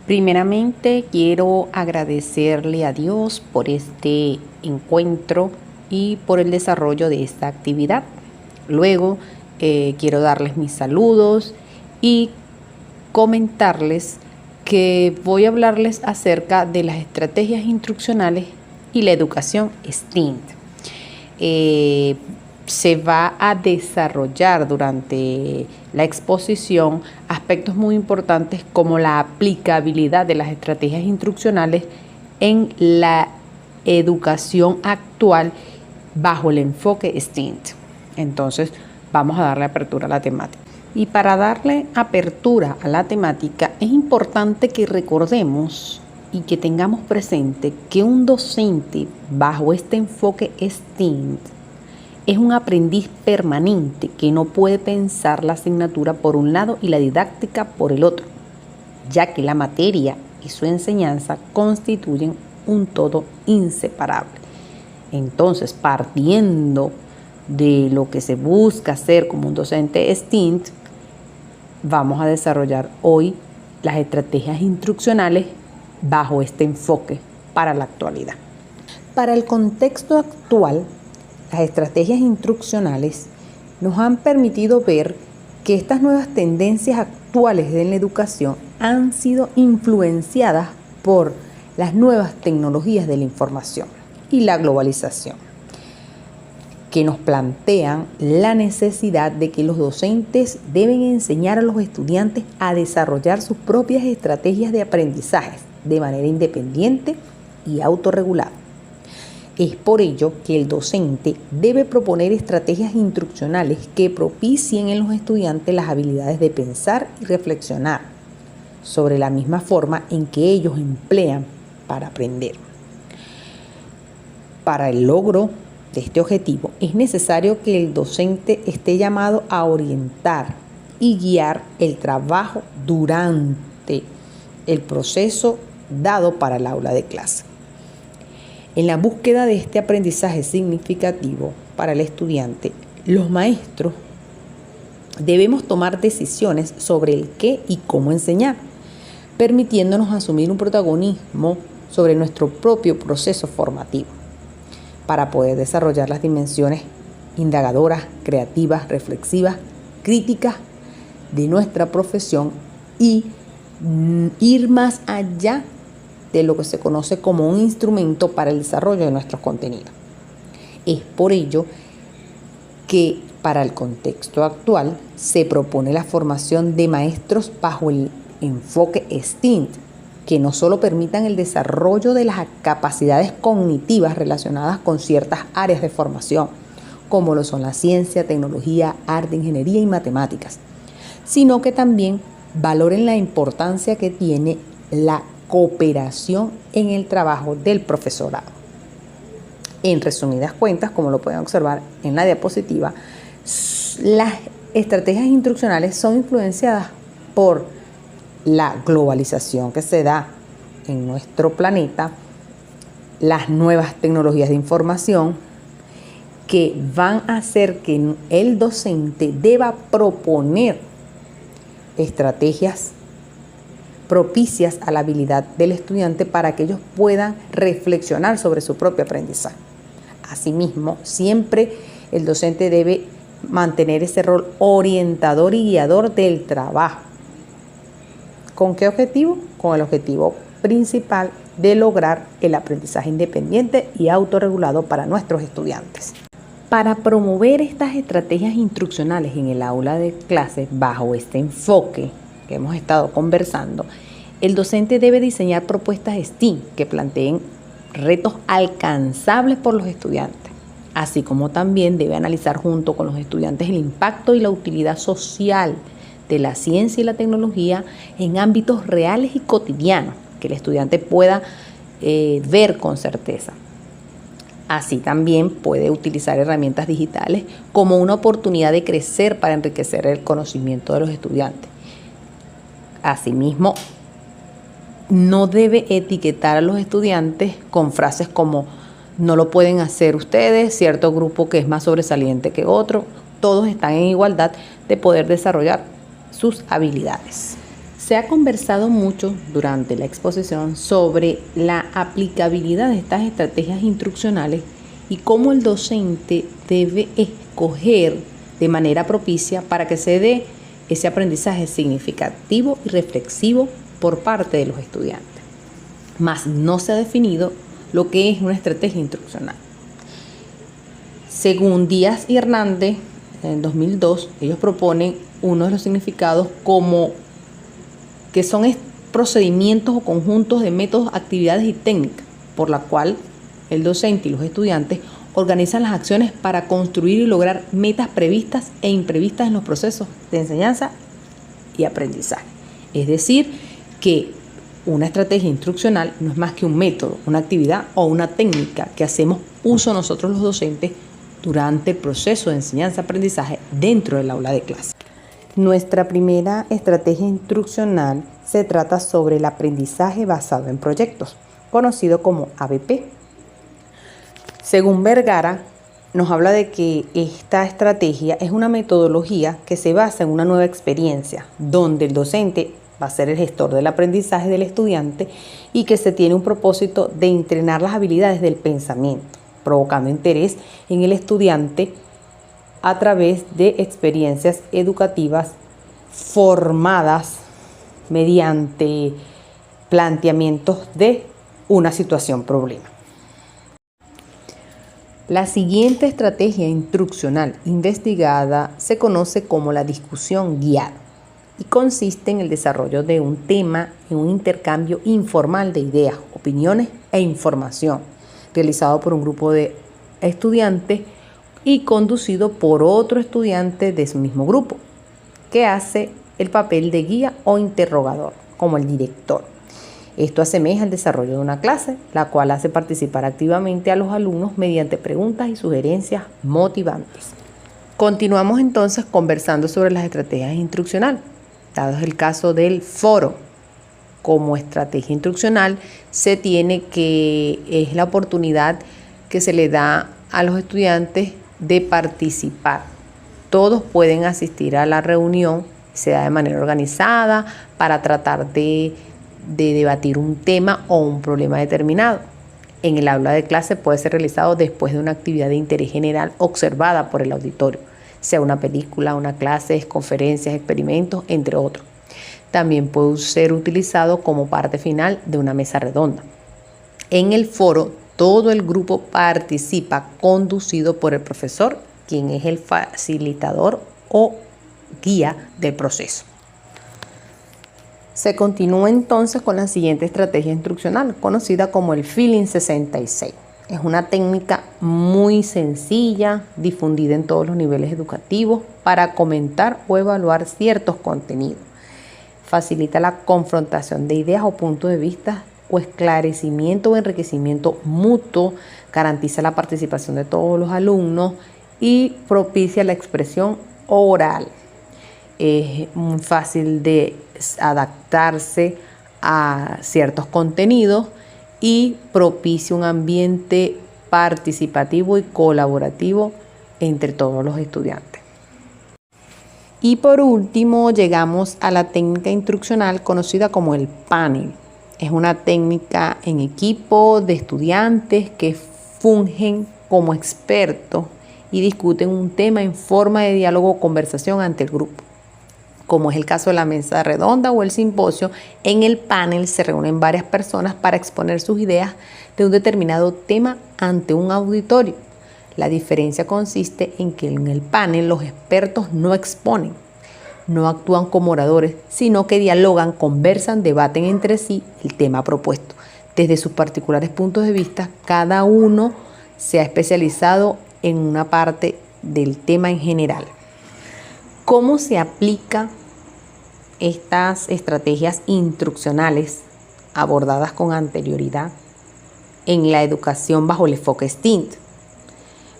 Primeramente, quiero agradecerle a Dios por este encuentro y por el desarrollo de esta actividad. Luego, quiero darles mis saludos y comentarles que voy a hablarles acerca de las estrategias instruccionales y la educación STEAM. Se va a desarrollar durante la exposición aspectos muy importantes como la aplicabilidad de las estrategias instruccionales en la educación actual bajo el enfoque STEAM. Entonces, vamos a darle apertura a la temática. Y para darle apertura a la temática, es importante que recordemos y que tengamos presente que un docente bajo este enfoque STEAM es un aprendiz permanente que no puede pensar la asignatura por un lado y la didáctica por el otro, ya que la materia y su enseñanza constituyen un todo inseparable. Entonces, partiendo de lo que se busca hacer como un docente STEAM, vamos a desarrollar hoy las estrategias instruccionales bajo este enfoque para la actualidad. Para el contexto actual, las estrategias instruccionales nos han permitido ver que estas nuevas tendencias actuales en la educación han sido influenciadas por las nuevas tecnologías de la información y la globalización, que nos plantean la necesidad de que los docentes deben enseñar a los estudiantes a desarrollar sus propias estrategias de aprendizaje de manera independiente y autorregulada. Es por ello que el docente debe proponer estrategias instruccionales que propicien en los estudiantes las habilidades de pensar y reflexionar sobre la misma forma en que ellos emplean para aprender. Para el logro de este objetivo es necesario que el docente esté llamado a orientar y guiar el trabajo durante el proceso dado para el aula de clase. En la búsqueda de este aprendizaje significativo para el estudiante, los maestros debemos tomar decisiones sobre el qué y cómo enseñar, permitiéndonos asumir un protagonismo sobre nuestro propio proceso formativo, para poder desarrollar las dimensiones indagadoras, creativas, reflexivas, críticas de nuestra profesión y ir más allá de lo que se conoce como un instrumento para el desarrollo de nuestros contenidos. Es por ello que para el contexto actual se propone la formación de maestros bajo el enfoque STEAM, que no solo permitan el desarrollo de las capacidades cognitivas relacionadas con ciertas áreas de formación, como lo son la ciencia, tecnología, arte, ingeniería y matemáticas, sino que también valoren la importancia que tiene la cooperación en el trabajo del profesorado. En resumidas cuentas, como lo pueden observar en la diapositiva, las estrategias instruccionales son influenciadas por la globalización que se da en nuestro planeta, las nuevas tecnologías de información que van a hacer que el docente deba proponer estrategias propicias a la habilidad del estudiante para que ellos puedan reflexionar sobre su propio aprendizaje. Asimismo, siempre el docente debe mantener ese rol orientador y guiador del trabajo. ¿Con qué objetivo? Con el objetivo principal de lograr el aprendizaje independiente y autorregulado para nuestros estudiantes. Para promover estas estrategias instruccionales en el aula de clases bajo este enfoque que hemos estado conversando, el docente debe diseñar propuestas STEAM que planteen retos alcanzables por los estudiantes, así como también debe analizar junto con los estudiantes el impacto y la utilidad social de la ciencia y la tecnología en ámbitos reales y cotidianos que el estudiante pueda ver con certeza. Así también puede utilizar herramientas digitales como una oportunidad de crecer para enriquecer el conocimiento de los estudiantes. Asimismo, no debe etiquetar a los estudiantes con frases como no lo pueden hacer ustedes, cierto grupo que es más sobresaliente que otro. Todos están en igualdad de poder desarrollar sus habilidades. Se ha conversado mucho durante la exposición sobre la aplicabilidad de estas estrategias instruccionales y cómo el docente debe escoger de manera propicia para que se dé ese aprendizaje significativo y reflexivo por parte de los estudiantes. Mas no se ha definido lo que es una estrategia instruccional. Según Díaz y Hernández, en 2002, ellos proponen uno de los significados como que son procedimientos o conjuntos de métodos, actividades y técnicas por la cual el docente y los estudiantes organizan las acciones para construir y lograr metas previstas e imprevistas en los procesos de enseñanza y aprendizaje. Es decir, que una estrategia instruccional no es más que un método, una actividad o una técnica que hacemos uso nosotros los docentes durante el proceso de enseñanza-aprendizaje dentro del aula de clase. Nuestra primera estrategia instruccional se trata sobre el aprendizaje basado en proyectos, conocido como ABP. Según Vergara, nos habla de que esta estrategia es una metodología que se basa en una nueva experiencia, donde el docente va a ser el gestor del aprendizaje del estudiante y que se tiene un propósito de entrenar las habilidades del pensamiento, provocando interés en el estudiante a través de experiencias educativas formadas mediante planteamientos de una situación-problema. La siguiente estrategia instruccional investigada se conoce como la discusión guiada y consiste en el desarrollo de un tema en un intercambio informal de ideas, opiniones e información, realizado por un grupo de estudiantes y conducido por otro estudiante de su mismo grupo, que hace el papel de guía o interrogador, como el director. Esto asemeja al desarrollo de una clase, la cual hace participar activamente a los alumnos mediante preguntas y sugerencias motivantes. Continuamos entonces conversando sobre las estrategias instruccionales, dado el caso del foro. Como estrategia instruccional se tiene que es la oportunidad que se le da a los estudiantes de participar. Todos pueden asistir a la reunión, se da de manera organizada para tratar de debatir un tema o un problema determinado. En el aula de clase puede ser realizado después de una actividad de interés general observada por el auditorio, sea una película, una clase, conferencias, experimentos, entre otros. También puede ser utilizado como parte final de una mesa redonda. En el foro, todo el grupo participa conducido por el profesor, quien es el facilitador o guía del proceso. Se continúa entonces con la siguiente estrategia instruccional, conocida como el Feeling 66. Es una técnica muy sencilla, difundida en todos los niveles educativos para comentar o evaluar ciertos contenidos. Facilita la confrontación de ideas o puntos de vista o esclarecimiento o enriquecimiento mutuo, garantiza la participación de todos los alumnos y propicia la expresión oral. Es muy fácil de adaptarse a ciertos contenidos y propicia un ambiente participativo y colaborativo entre todos los estudiantes. Y por último llegamos a la técnica instruccional conocida como el panel. Es una técnica en equipo de estudiantes que fungen como expertos y discuten un tema en forma de diálogo o conversación ante el grupo. Como es el caso de la mesa redonda o el simposio, en el panel se reúnen varias personas para exponer sus ideas de un determinado tema ante un auditorio. La diferencia consiste en que en el panel los expertos no exponen, no actúan como oradores, sino que dialogan, conversan, debaten entre sí el tema propuesto. Desde sus particulares puntos de vista, cada uno se ha especializado en una parte del tema en general. ¿Cómo se aplica estas estrategias instruccionales abordadas con anterioridad en la educación bajo el enfoque STINT?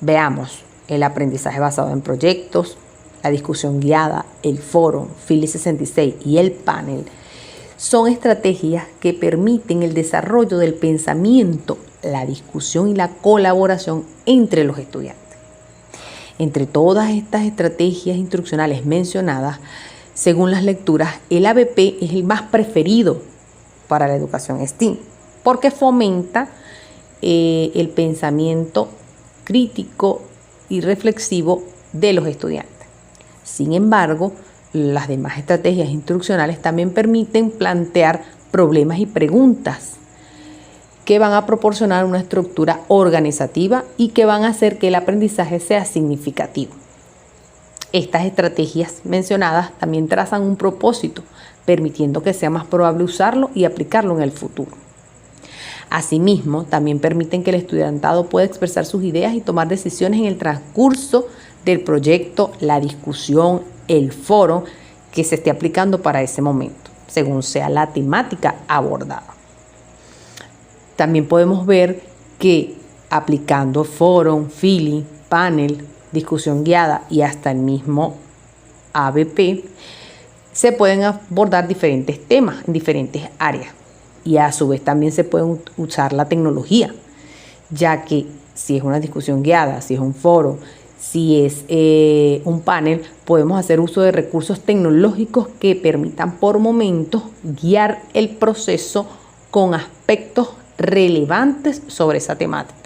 Veamos el aprendizaje basado en proyectos, la discusión guiada, el foro, Feeling 66 y el panel. Son estrategias que permiten el desarrollo del pensamiento, la discusión y la colaboración entre los estudiantes. Entre todas estas estrategias instruccionales mencionadas, Según las lecturas, el ABP es el más preferido para la educación STEAM porque fomenta el pensamiento crítico y reflexivo de los estudiantes. Sin embargo, las demás estrategias instruccionales también permiten plantear problemas y preguntas que van a proporcionar una estructura organizativa y que van a hacer que el aprendizaje sea significativo. Estas estrategias mencionadas también trazan un propósito, permitiendo que sea más probable usarlo y aplicarlo en el futuro. Asimismo, también permiten que el estudiantado pueda expresar sus ideas y tomar decisiones en el transcurso del proyecto, la discusión, el foro que se esté aplicando para ese momento, según sea la temática abordada. También podemos ver que aplicando foro, feeling, panel, discusión guiada y hasta el mismo ABP, se pueden abordar diferentes temas en diferentes áreas. Y a su vez también se puede usar la tecnología, ya que si es una discusión guiada, si es un foro, si es un panel, podemos hacer uso de recursos tecnológicos que permitan por momentos guiar el proceso con aspectos relevantes sobre esa temática.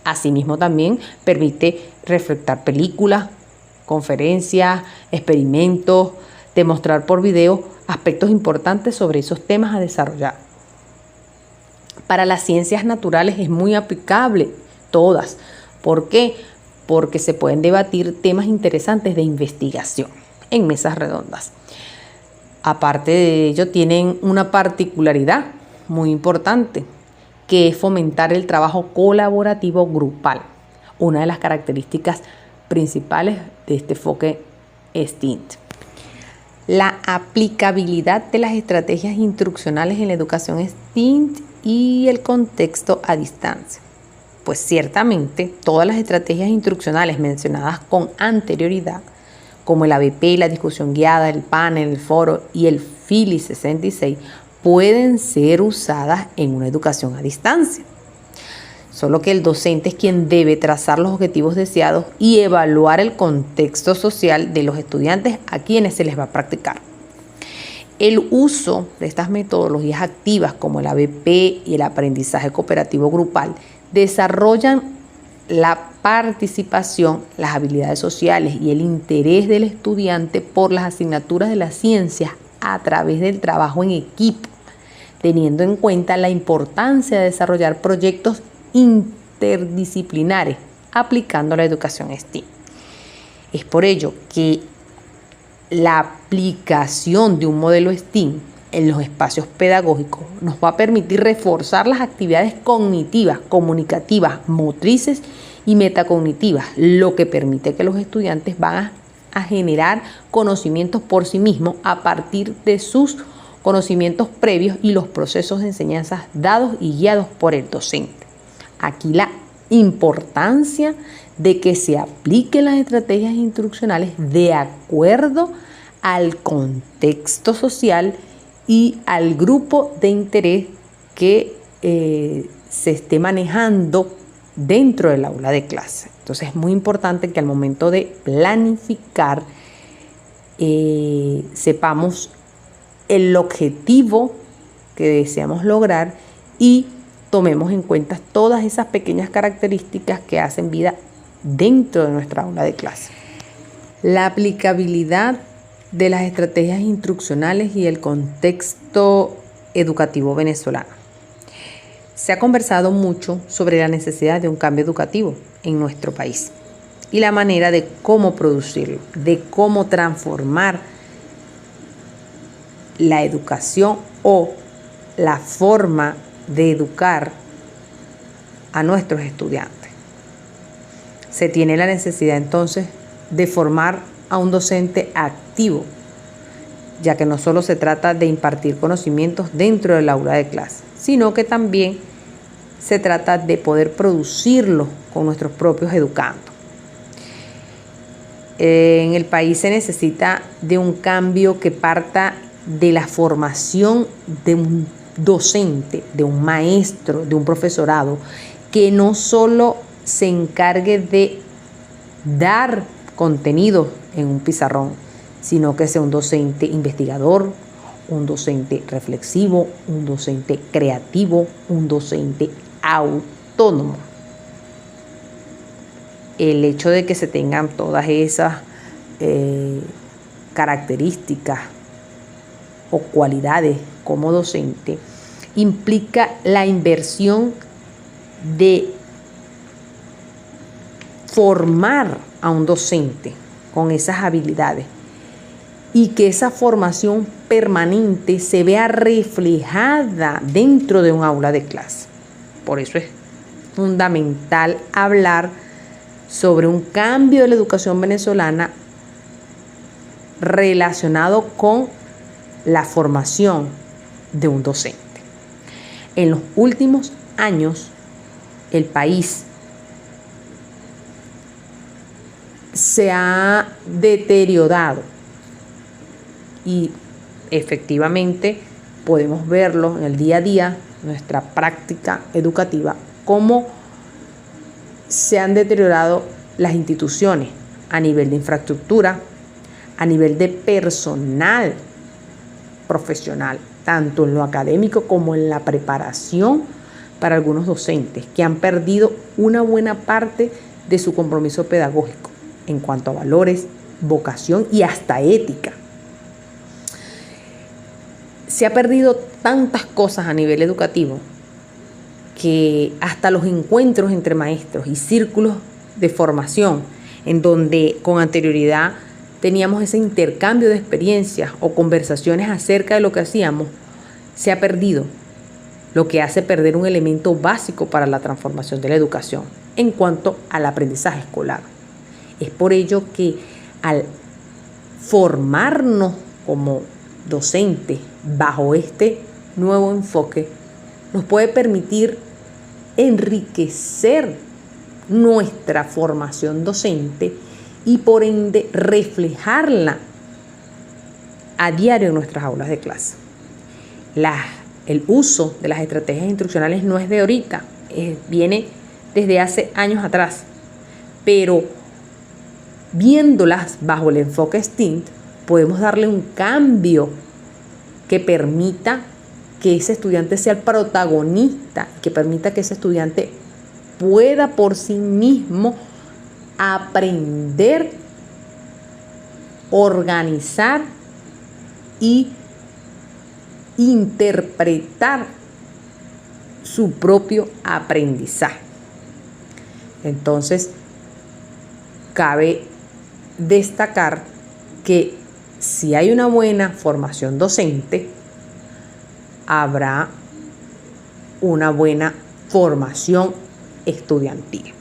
Asimismo también permite reflectar películas, conferencias, experimentos, demostrar por video aspectos importantes sobre esos temas a desarrollar. Para las ciencias naturales es muy aplicable todas. ¿Por qué? Porque se pueden debatir temas interesantes de investigación en mesas redondas. Aparte de ello, tienen una particularidad muy importante, que es fomentar el trabajo colaborativo grupal, una de las características principales de este enfoque STEAM. La aplicabilidad de las estrategias instruccionales en la educación STEAM y el contexto a distancia. Pues ciertamente todas las estrategias instruccionales mencionadas con anterioridad, como el ABP, la discusión guiada, el panel, el foro y el FILI 66, pueden ser usadas en una educación a distancia. Solo que el docente es quien debe trazar los objetivos deseados y evaluar el contexto social de los estudiantes a quienes se les va a practicar. El uso de estas metodologías activas como el ABP y el aprendizaje cooperativo grupal desarrollan la participación, las habilidades sociales y el interés del estudiante por las asignaturas de las ciencias a través del trabajo en equipo, teniendo en cuenta la importancia de desarrollar proyectos interdisciplinares aplicando la educación STEAM. Es por ello que la aplicación de un modelo STEAM en los espacios pedagógicos nos va a permitir reforzar las actividades cognitivas, comunicativas, motrices y metacognitivas, lo que permite que los estudiantes van a generar conocimientos por sí mismos a partir de sus conocimientos previos y los procesos de enseñanza dados y guiados por el docente. Aquí la importancia de que se apliquen las estrategias instruccionales de acuerdo al contexto social y al grupo de interés que se esté manejando dentro del aula de clase. Entonces es muy importante que al momento de planificar sepamos el objetivo que deseamos lograr y tomemos en cuenta todas esas pequeñas características que hacen vida dentro de nuestra aula de clase. La aplicabilidad de las estrategias instruccionales y el contexto educativo venezolano. Se ha conversado mucho sobre la necesidad de un cambio educativo en nuestro país y la manera de cómo producirlo, de cómo transformar la educación o la forma de educar a nuestros estudiantes. Se tiene la necesidad entonces de formar a un docente activo, ya que no solo se trata de impartir conocimientos dentro del aula de clase, sino que también se trata de poder producirlos con nuestros propios educandos. En el país se necesita de un cambio que parta de la formación de un docente, de un maestro, de un profesorado, que no solo se encargue de dar contenido en un pizarrón, sino que sea un docente investigador, un docente reflexivo, un docente creativo, un docente autónomo. El hecho de que se tengan todas esas características o cualidades como docente implica la inversión de formar a un docente con esas habilidades y que esa formación permanente se vea reflejada dentro de un aula de clase. Por eso es fundamental hablar sobre un cambio de la educación venezolana relacionado con la formación de un docente. En los últimos años, el país se ha deteriorado y efectivamente podemos verlo en el día a día, nuestra práctica educativa, cómo se han deteriorado las instituciones a nivel de infraestructura, a nivel de personal profesional, tanto en lo académico como en la preparación para algunos docentes que han perdido una buena parte de su compromiso pedagógico en cuanto a valores, vocación y hasta ética. Se ha perdido tantas cosas a nivel educativo que hasta los encuentros entre maestros y círculos de formación, en donde con anterioridad teníamos ese intercambio de experiencias o conversaciones acerca de lo que hacíamos, se ha perdido, lo que hace perder un elemento básico para la transformación de la educación en cuanto al aprendizaje escolar. Es por ello que al formarnos como docentes bajo este nuevo enfoque, nos puede permitir enriquecer nuestra formación docente y por ende reflejarla a diario en nuestras aulas de clase. El uso de las estrategias instruccionales no es de ahorita, viene desde hace años atrás, pero viéndolas bajo el enfoque STINT, podemos darle un cambio que permita que ese estudiante sea el protagonista, que permita que ese estudiante pueda por sí mismo aprender, organizar y interpretar su propio aprendizaje. Entonces, cabe destacar que si hay una buena formación docente, habrá una buena formación estudiantil.